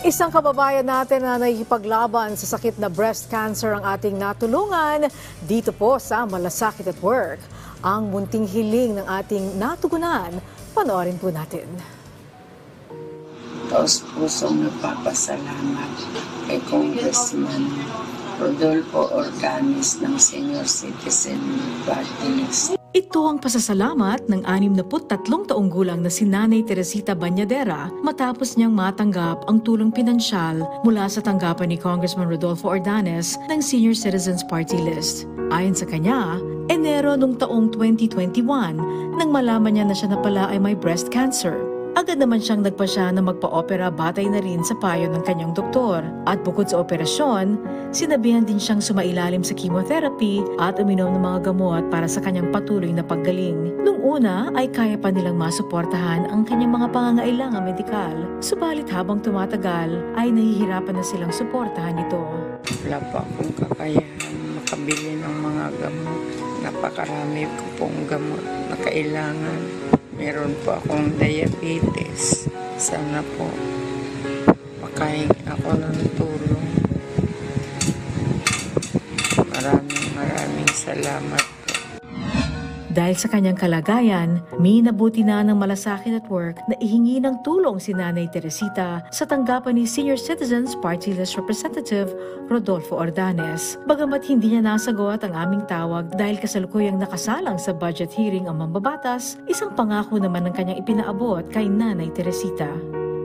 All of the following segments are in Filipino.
Isang kababayan natin na nakikipaglaban sa sakit na breast cancer ang ating natulungan dito po sa Malasakit at Work. Ang munting hiling ng ating natugunan, panoorin po natin. Taos-pusong nagpapasalamat kay Congressman Rodolfo Ordanes ng Senior Citizen Party List. Ito ang pasasalamat ng 63 taong gulang na si Nanay Teresita Bañadera matapos niyang matanggap ang tulong pinansyal mula sa tanggapan ni Congressman Rodolfo Ordanes ng Senior Citizens Party List. Ayon sa kanya, Enero nung taong 2021 nang malaman niya na siya na pala ay may breast cancer. Agad naman siyang nagpasya na magpa-opera batay na rin sa payo ng kanyang doktor. At bukod sa operasyon, sinabihan din siyang sumailalim sa chemotherapy at uminom ng mga gamot para sa kanyang patuloy na paggaling. Nung una ay kaya pa nilang masuportahan ang kanyang mga pangangailangan medikal. Subalit habang tumatagal ay nahihirapan na silang suportahan ito. Wala pa akong kakayahan makabili ng mga gamot. Napakarami ko pong gamot na kailangan. Meron po akong diabetes. Sana po makahingi ako ng tulong. Maraming salamat po. Dahil sa kanyang kalagayan, minabuti na ng Malasakit at Work na ihingi ng tulong si Nanay Teresita sa tanggapan ni Senior Citizens Party List Representative Rodolfo Ordanes. Bagamat hindi niya nasagot ang aming tawag dahil kasalukuyang nakasalang sa budget hearing ang mambabatas, isang pangako naman ng kanyang ipinaabot kay Nanay Teresita.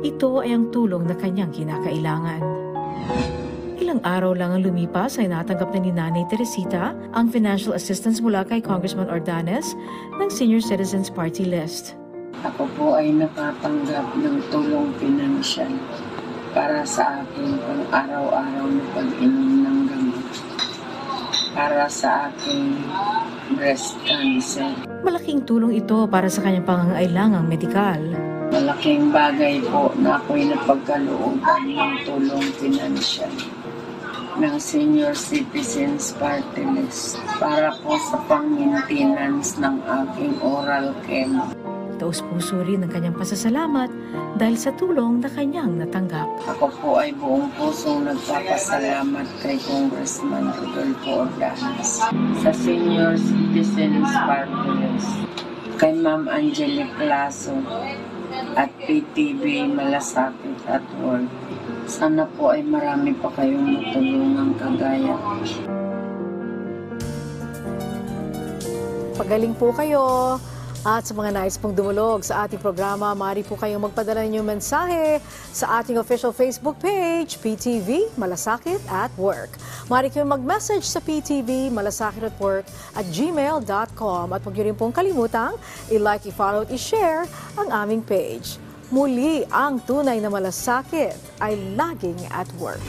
Ito ay ang tulong na kanyang kinakailangan. Ilang araw lang ang lumipas ay natanggap na ni Nanay Teresita ang financial assistance mula kay Congressman Ordanes ng Senior Citizens Party List. Ako po ay nakatanggap ng tulong pinansyal para sa aking pang-araw-araw na pag-inom ng gamot para sa aking breast cancer. Malaking tulong ito para sa kanyang pangangailangang medikal. Malaking bagay po na ako'y napagkalooban ng tulong pinansyal ng Senior Citizens Party List para po sa pang-maintenance ng aking oral chemo. Taos-puso rin ang kanyang pasasalamat dahil sa tulong na kanyang natanggap. Ako po ay buong pusong nagpapasalamat kay Congressman Rodolfo Ordanes sa Senior Citizens Party List, kay Ma'am Angelic Lasso at PTV Malasakit at Work. Sana po ay marami pa kayong matulungang kagaya. Pagaling po kayo. At sa mga nais pong dumulog sa ating programa, maaari po kayong magpadala ng inyong mensahe sa ating official Facebook page, PTV Malasakit at Work. Maaari kayong mag-message sa PTV Malasakit at Work at gmail.com. At huwag niyo rin pong kalimutang i-like, i-follow at i-share ang aming page. Muli, ang tunay na malasakit ay laging at work.